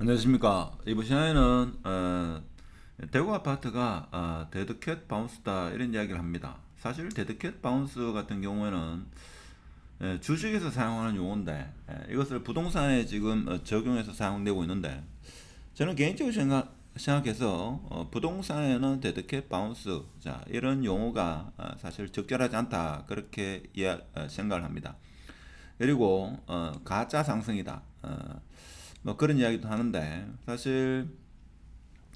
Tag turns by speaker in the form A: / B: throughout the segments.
A: 안녕하십니까. 이번 시간에는 대구 아파트가 데드캣 바운스다 이런 이야기를 합니다. 사실 데드캣 바운스 같은 경우에는 주식에서 사용하는 용어인데 이것을 부동산에 지금 적용해서 사용되고 있는데 저는 개인적으로 생각해서 부동산에는 데드캣 바운스 자 이런 용어가 사실 적절하지 않다 그렇게 생각을 합니다. 그리고 가짜 상승이다. 뭐 그런 이야기도 하는데 사실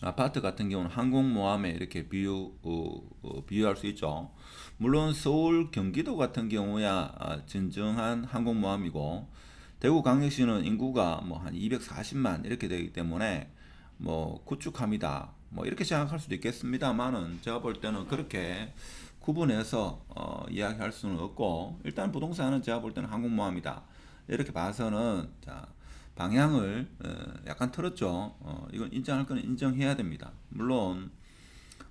A: 아파트 같은 경우는 항공모함에 이렇게 비유할 수 있죠. 물론 서울, 경기도 같은 경우야 진정한 항공모함이고 대구 광역시는 인구가 뭐 한 240만 이렇게 되기 때문에 뭐 구축함이다. 뭐 이렇게 생각할 수도 있겠습니다만은 제가 볼 때는 그렇게 구분해서 이야기할 수는 없고 일단 부동산은 제가 볼 때는 항공모함이다. 이렇게 봐서는 자, 방향을 약간 틀었죠. 이건 인정할 거는 인정해야 됩니다. 물론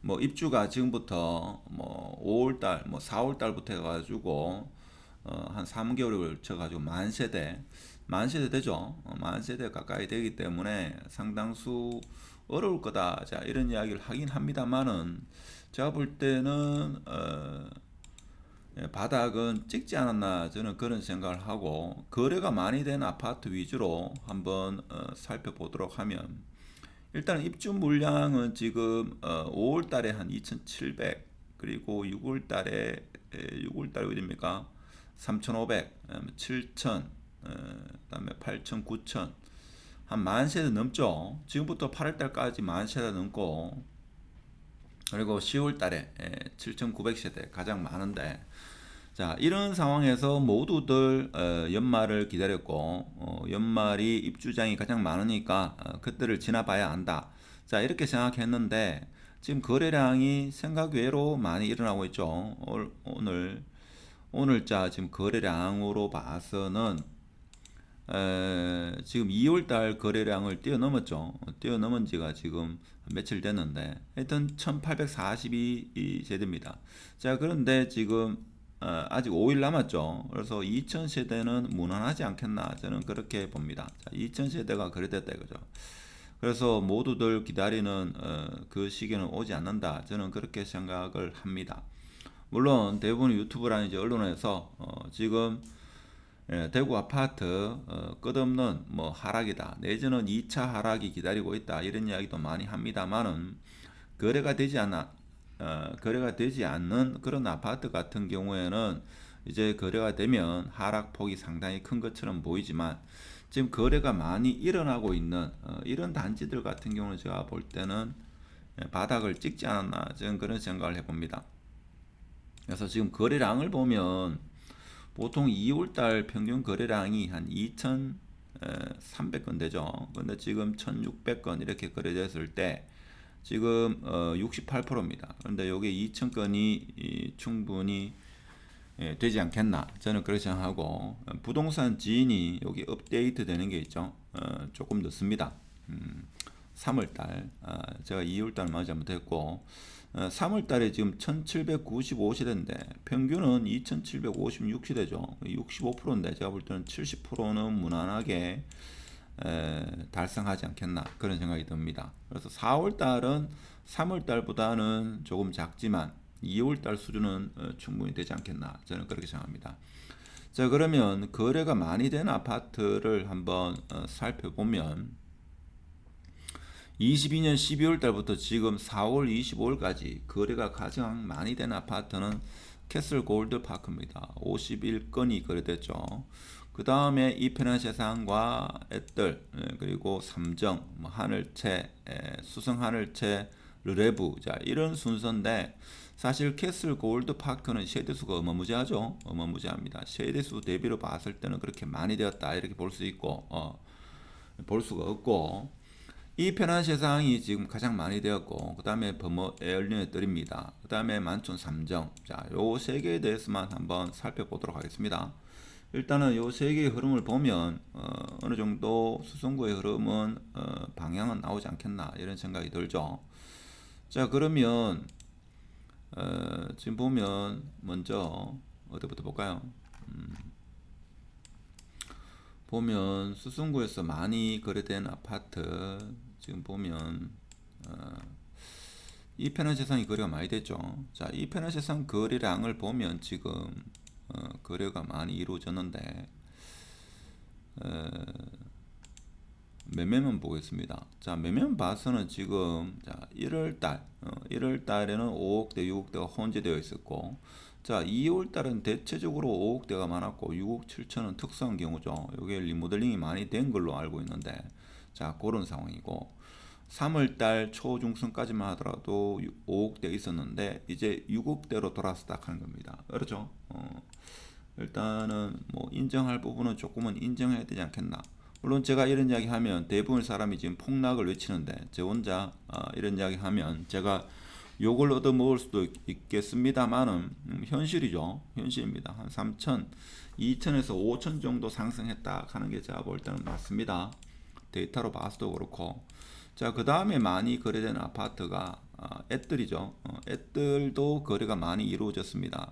A: 뭐 입주가 지금부터 뭐 5월달, 뭐 4월달부터 해가지고 한 3개월을 걸쳐가지고 만 세대 되죠. 만 세대 가까이 되기 때문에 상당수 어려울 거다. 자 이런 이야기를 하긴 합니다만은 제가 볼 때는 바닥은 찍지 않았나 저는 그런 생각을 하고 거래가 많이 된 아파트 위주로 한번 살펴보도록 하면 일단 입주 물량은 지금 5월 달에 한 2,700 그리고 6월 달에 어디입니까? 3,500, 7,000, 그다음에 8,000, 9,000 한 만 세대 넘죠. 지금부터 8월 달까지 만 세대 넘고 그리고 10월 달에 7,900세대 가장 많은데 자, 이런 상황에서 모두들 연말을 기다렸고 연말이 입주장이 가장 많으니까 그때를 지나봐야 한다. 자, 이렇게 생각했는데 지금 거래량이 생각 외로 많이 일어나고 있죠. 오늘자 지금 거래량으로 봐서는 지금 2월달 거래량을 뛰어넘었죠. 뛰어넘은 지가 지금 며칠 됐는데 하여튼 1842세대입니다. 자, 그런데 지금 아직 5일 남았죠. 그래서 2000세대는 무난하지 않겠나 저는 그렇게 봅니다. 자, 2000세대가 거래됐다 이거죠. 그래서 모두들 기다리는 그 시기는 오지 않는다. 저는 그렇게 생각을 합니다. 물론 대부분 유튜브라든지 언론에서 지금 대구 아파트 끝없는 뭐 하락이다. 내지는 2차 하락이 기다리고 있다. 이런 이야기도 많이 합니다만은 거래가 되지 않아 거래가 되지 않는 그런 아파트 같은 경우에는 이제 거래가 되면 하락폭이 상당히 큰 것처럼 보이지만 지금 거래가 많이 일어나고 있는 이런 단지들 같은 경우는 제가 볼 때는 바닥을 찍지 않았나 저는 그런 생각을 해봅니다. 그래서 지금 거래량을 보면 보통 2월달 평균 거래량이 한 2,300건 되죠. 근데 지금 1,600건 이렇게 거래됐을 때 지금 68%입니다. 그런데 여기 2,000건이 충분히 되지 않겠나 저는 그렇게 생각하고 부동산 지인이 여기 업데이트 되는 게 있죠. 조금 늦습니다. 3월달 제가 2월달 맞이 잘못했고 3월달에 지금 1795시대인데 평균은 2756시대죠. 65%인데 제가 볼 때는 70%는 무난하게 달성하지 않겠나 그런 생각이 듭니다. 그래서 4월달은 3월달보다는 조금 작지만 2월달 수준은 충분히 되지 않겠나 저는 그렇게 생각합니다. 자 그러면 거래가 많이 된 아파트를 한번 살펴보면 22년 12월 달부터 지금 4월 25일까지 거래가 가장 많이 된 아파트는 캐슬 골드 파크입니다. 51건이 거래됐죠. 그 다음에 이편한 세상과 앳들 그리고 삼정, 뭐 하늘채, 수성 하늘채, 르레브 자 이런 순서인데 사실 캐슬 골드 파크는 세대수가 어마무지하죠. 어마무지합니다. 세대수 대비로 봤을 때는 그렇게 많이 되었다 이렇게 볼 수 있고 볼 수가 없고 이 편한 세상이 지금 가장 많이 되었고 그 다음에 버머 에얼린의 뜰입니다. 그 다음에 만촌 삼정 요 세 개에 대해서만 한번 살펴보도록 하겠습니다. 일단은 요 세 개의 흐름을 보면 어느 정도 수성구의 흐름은 방향은 나오지 않겠나 이런 생각이 들죠. 자 그러면 지금 보면 먼저 어디부터 볼까요? 보면 수성구에서 많이 거래된 아파트 지금 보면 이 편의세상이 거래가 많이 됐죠. 자, 이 편의세상 거래량을 보면 지금 거래가 많이 이루어졌는데 매매만 보겠습니다. 자, 매매만 봐서는 지금 자 1월 달에는 5억대 6억대가 혼재되어 있었고, 자 2월 달은 대체적으로 5억대가 많았고 6억 7천은 특수한 경우죠. 이게 리모델링이 많이 된 걸로 알고 있는데, 자 그런 상황이고, 3월 달 초중순까지만 하더라도 5억대 있었는데 이제 6억대로 돌아서 딱 하는 겁니다. 그렇죠? 일단은 뭐 인정할 부분은 조금은 인정해야 되지 않겠나. 물론 제가 이런 이야기 하면 대부분 사람이 지금 폭락을 외치는데, 제 혼자 이런 이야기 하면 제가 욕을 얻어먹을 수도 있겠습니다만은 현실이죠. 현실입니다. 한 3천, 2천에서 5천 정도 상승했다 하는 게 제가 볼 때는 맞습니다. 데이터로 봐서도 그렇고. 자, 그 다음에 많이 거래되는 아파트가 앱들이죠. 앱들도 거래가 많이 이루어졌습니다.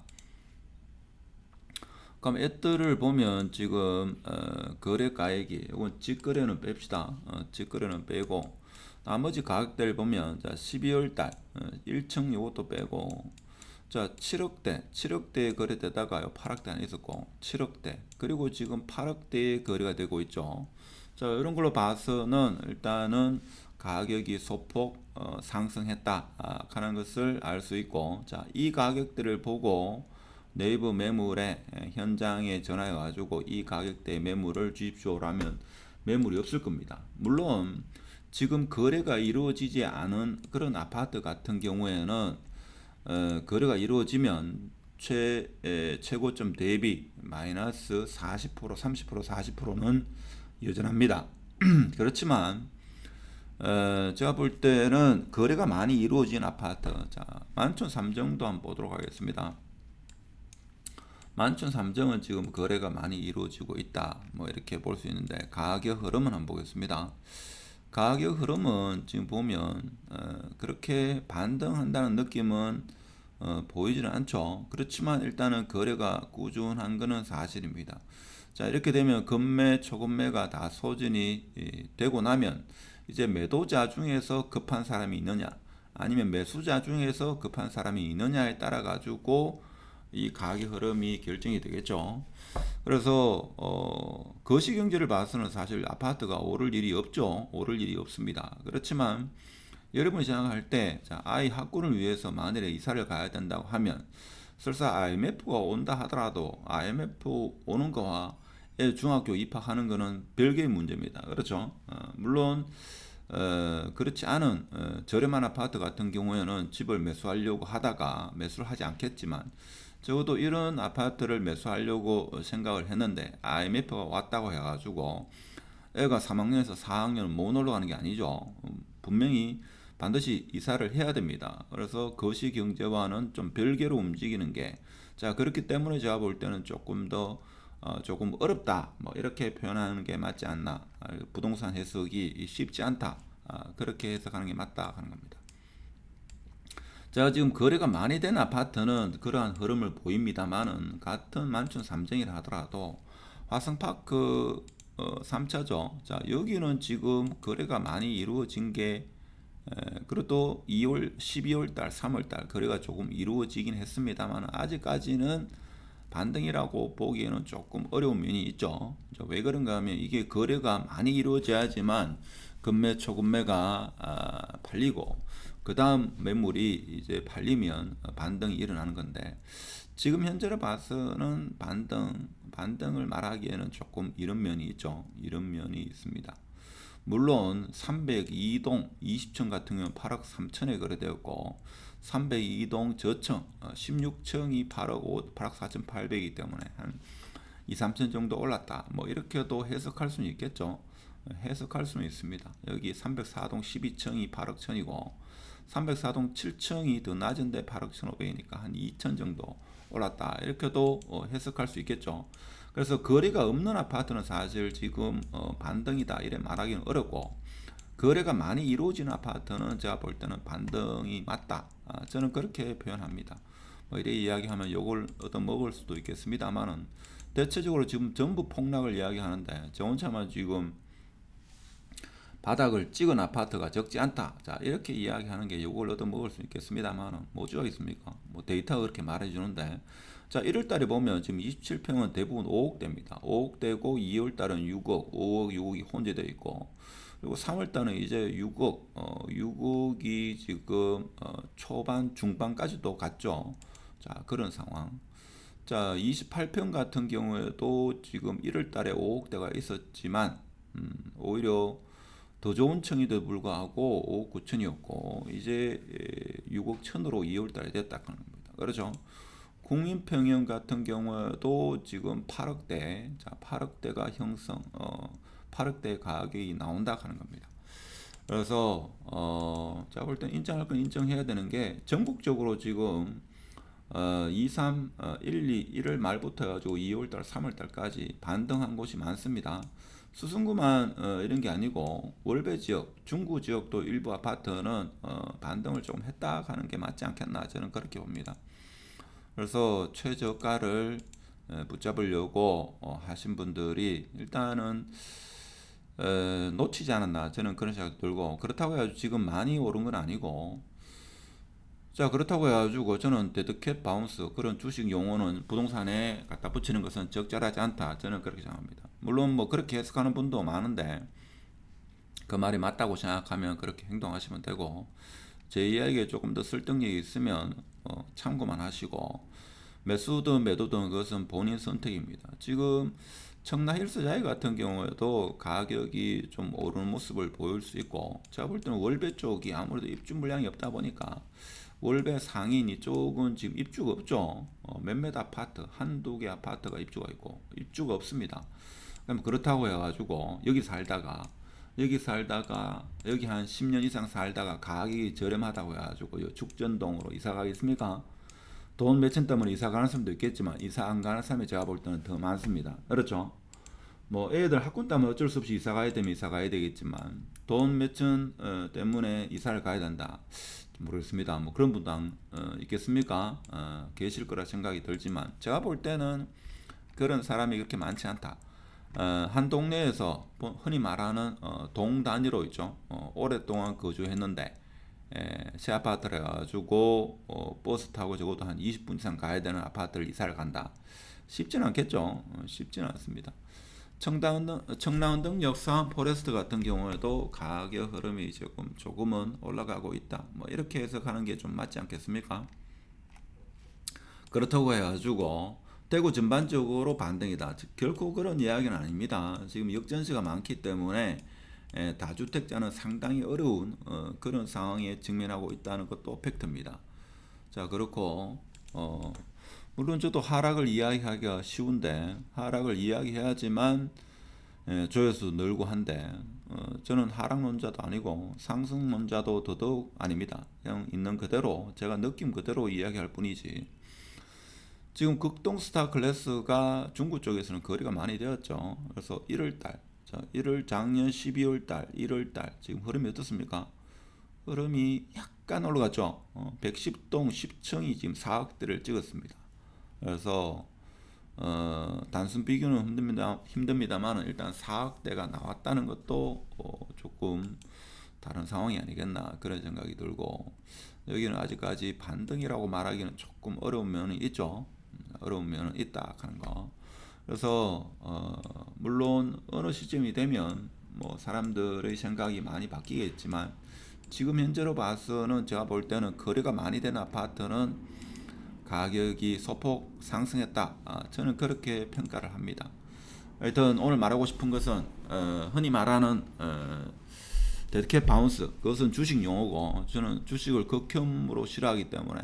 A: 그럼 앱들을 보면 지금 거래가액이, 이건 직거래는 뺍시다. 직거래는 빼고 나머지 가격대를 보면, 자 12월달 1층 요것도 빼고, 자 7억대 거래되다가요 8억대 안에 있었고 7억대, 그리고 지금 8억대에 거래가 되고 있죠. 자 이런 걸로 봐서는 일단은 가격이 소폭 상승했다 하는 것을 알 수 있고, 자 이 가격대를 보고 네이버 매물에 현장에 전화해 가지고 이 가격대 매물을 주십시오라면 매물이 없을 겁니다. 물론 지금 거래가 이루어지지 않은 그런 아파트 같은 경우에는 거래가 이루어지면 최고점 대비 마이너스 40%, 30%, 40%는 여전합니다. 그렇지만 제가 볼 때는 거래가 많이 이루어진 아파트, 자 만촌 3정도 한번 보도록 하겠습니다. 만촌 3정은 지금 거래가 많이 이루어지고 있다, 뭐 이렇게 볼 수 있는데, 가격 흐름은 한번 보겠습니다. 가격 흐름은 지금 보면 그렇게 반등한다는 느낌은 보이지는 않죠. 그렇지만 일단은 거래가 꾸준한 것은 사실입니다. 자 이렇게 되면 급매 초급매가 다 소진이 되고 나면 이제 매도자 중에서 급한 사람이 있느냐 아니면 매수자 중에서 급한 사람이 있느냐에 따라 가지고 이 가격 흐름이 결정이 되겠죠. 그래서 거시경제를 봐서는 사실 아파트가 오를 일이 없죠. 오를 일이 없습니다. 그렇지만 여러분이 생각할 때, 자, 아이 학군을 위해서 만일에 이사를 가야 된다고 하면 설사 IMF가 온다 하더라도 IMF 오는 거와 애 중학교 입학하는 거는 별개의 문제입니다. 그렇죠? 물론 그렇지 않은 저렴한 아파트 같은 경우에는 집을 매수하려고 하다가 매수를 하지 않겠지만, 적어도 이런 아파트를 매수하려고 생각을 했는데 IMF가 왔다고 해가지고 애가 3학년에서 4학년 못 올라가는 게 아니죠. 분명히 반드시 이사를 해야 됩니다. 그래서 거시경제와는 좀 별개로 움직이는 게, 자 그렇기 때문에 제가 볼 때는 조금 더 조금 어렵다, 뭐 이렇게 표현하는 게 맞지 않나. 부동산 해석이 쉽지 않다, 그렇게 해석하는 게 맞다 하는 겁니다. 제가 지금 거래가 많이 된 아파트는 그러한 흐름을 보입니다만은, 같은 만촌 3정이라 하더라도 화성파크 3차죠. 자 여기는 지금 거래가 많이 이루어진 게 그래도 12월 달, 3월 달 거래가 조금 이루어지긴 했습니다만 아직까지는 반등이라고 보기에는 조금 어려운 면이 있죠. 왜 그런가 하면 이게 거래가 많이 이루어져야지만 급매 초급매가 팔리고 그 다음 매물이 이제 팔리면 반등이 일어나는 건데, 지금 현재로 봐서는 반등을 말하기에는 조금 이런 면이 있죠. 이런 면이 있습니다. 물론 302동 20층 같은 경우는 8억 3천에 거래되었고 302동 저층 16층이 8억 4,800이기 때문에 한 2, 3천 정도 올랐다, 뭐 이렇게도 해석할 수는 있겠죠. 해석할 수는 있습니다. 여기 304동 12층이 8억 천이고 304동 7층이 더 낮은데 8억 1,500이니까 한 2천 정도 올랐다, 이렇게도 해석할 수 있겠죠. 그래서 거래가 없는 아파트는 사실 지금 반등이다 이래 말하기는 어렵고, 거래가 많이 이루어지는 아파트는 제가 볼 때는 반등이 맞다, 저는 그렇게 표현합니다. 이래 이야기하면 욕을 얻어먹을 수도 있겠습니다만은 대체적으로 지금 전부 폭락을 이야기하는데 저 혼자만 지금 바닥을 찍은 아파트가 적지 않다. 자, 이렇게 이야기하는 게 욕을 얻어먹을 수 있겠습니다만은 뭐 어쩌겠습니까? 뭐 데이터가 그렇게 말해주는데 자, 1월 달에 보면 지금 27평은 대부분 5억대입니다. 5억대고 2월 달은 6억, 5억, 6억이 혼재되어 있고 그리고 3월 달은 이제 6억, 6억이 지금 초반, 중반까지도 갔죠. 자, 그런 상황. 자, 28평 같은 경우에도 지금 1월 달에 5억대가 있었지만 오히려 더 좋은 층에도 불구하고 5억 9천이었고 이제 6억 천으로 2월 달에 됐다 하는 겁니다. 그렇죠? 국민평형 같은 경우에도 지금 8억대, 자 8억대가 형성, 8억대 가격이 나온다 하는 겁니다. 그래서 제가 볼 땐 인정할 건 인정해야 되는 게 전국적으로 지금 2, 3, 1, 2, 1월 말부터 해가지고 2월달, 3월달까지 반등한 곳이 많습니다. 수성구만 이런 게 아니고 월배 지역, 중구 지역도 일부 아파트는 반등을 조금 했다 하는 게 맞지 않겠나 저는 그렇게 봅니다. 그래서 최저가를 붙잡으려고 하신 분들이 일단은 놓치지 않았나 저는 그런 생각 들고 그렇다고 해가지고 지금 많이 오른 건 아니고 자 그렇다고 해가지고 저는 데드캣 바운스 그런 주식 용어는 부동산에 갖다 붙이는 것은 적절하지 않다 저는 그렇게 생각합니다. 물론 뭐 그렇게 해석하는 분도 많은데 그 말이 맞다고 생각하면 그렇게 행동하시면 되고 제 이야기에 조금 더 설득력이 있으면 참고만 하시고 매수든 매도든 그것은 본인 선택입니다. 지금 청라 힐스자이 같은 경우에도 가격이 좀 오르는 모습을 보일 수 있고 제가 볼 때는 월배 쪽이 아무래도 입주 물량이 없다 보니까 월배 상인 이쪽은 지금 입주가 없죠. 몇몇 아파트 한두 개 아파트가 입주가 있고 입주가 없습니다. 그럼 그렇다고 해가지고 여기 살다가 여기 한 10년 이상 살다가 가격이 저렴하다고 해가지고 죽전동으로 이사 가겠습니까? 돈 몇천 때문에 이사 가는 사람도 있겠지만 이사 안 가는 사람이 제가 볼 때는 더 많습니다. 그렇죠? 뭐 애들 학군 때문에 어쩔 수 없이 이사 가야 되면 이사 가야 되겠지만 돈 몇천 때문에 이사를 가야 된다. 모르겠습니다. 뭐 그런 분도 있겠습니까? 계실 거라 생각이 들지만 제가 볼 때는 그런 사람이 그렇게 많지 않다. 한 동네에서 흔히 말하는 동 단위로 있죠. 오랫동안 거주했는데 새 아파트를 해가지고 버스 타고 적어도 한 20분 이상 가야 되는 아파트를 이사를 간다. 쉽지는 않겠죠. 쉽지는 않습니다. 청라운동 역사 포레스트 같은 경우에도 가격 흐름이 조금은 올라가고 있다. 뭐 이렇게 해석하는 게 좀 맞지 않겠습니까? 그렇다고 해가지고 대구 전반적으로 반등이다. 결코 그런 이야기는 아닙니다. 지금 역전세가 많기 때문에 다주택자는 상당히 어려운 그런 상황에 직면하고 있다는 것도 팩트입니다. 자 그렇고 물론 저도 하락을 이야기하기가 쉬운데 하락을 이야기해야지만 조회수 늘고 한데 저는 하락론자도 아니고 상승론자도 더더욱 아닙니다. 그냥 있는 그대로 제가 느낌 그대로 이야기할 뿐이지 지금 극동스타 클래스가 중국 쪽에서는 거래가 많이 되었죠. 그래서 1월달 1월 작년 12월달 1월달 지금 흐름이 어떻습니까? 흐름이 약간 올라갔죠. 110동 10층이 지금 4억대를 찍었습니다. 그래서 단순 비교는 힘듭니다만 일단 4억대가 나왔다는 것도 조금 다른 상황이 아니겠나 그런 생각이 들고 여기는 아직까지 반등이라고 말하기는 조금 어려운 면이 있죠. 어려운 면은 있다 하는 거. 그래서 물론 어느 시점이 되면 뭐 사람들의 생각이 많이 바뀌겠지만 지금 현재로 봐서는 제가 볼 때는 거래가 많이 되는 아파트는 가격이 소폭 상승했다. 저는 그렇게 평가를 합니다. 하여튼 오늘 말하고 싶은 것은 흔히 말하는 데드캣 바운스 그것은 주식 용어고 저는 주식을 극혐으로 싫어하기 때문에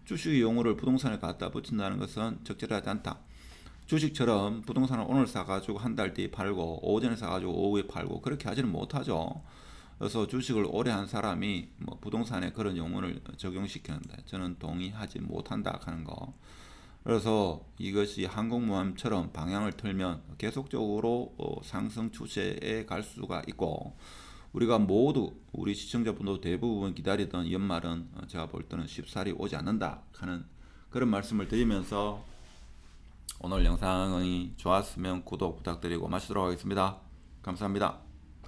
A: 주식 용어를 부동산에 갖다 붙인다는 것은 적절하지 않다. 주식처럼 부동산을 오늘 사가지고 한 달 뒤에 팔고 오전에 사가지고 오후에 팔고 그렇게 하지는 못하죠. 그래서 주식을 오래 한 사람이 뭐 부동산에 그런 용어를 적용시키는데 저는 동의하지 못한다 하는 거. 그래서 이것이 항공모함처럼 방향을 틀면 계속적으로 상승 추세에 갈 수가 있고 우리가 모두 우리 시청자분도 대부분 기다리던 연말은 제가 볼 때는 쉽사리 오지 않는다 하는 그런 말씀을 드리면서 오늘 영상이 좋았으면 구독 부탁드리고 마치도록 하겠습니다. 감사합니다.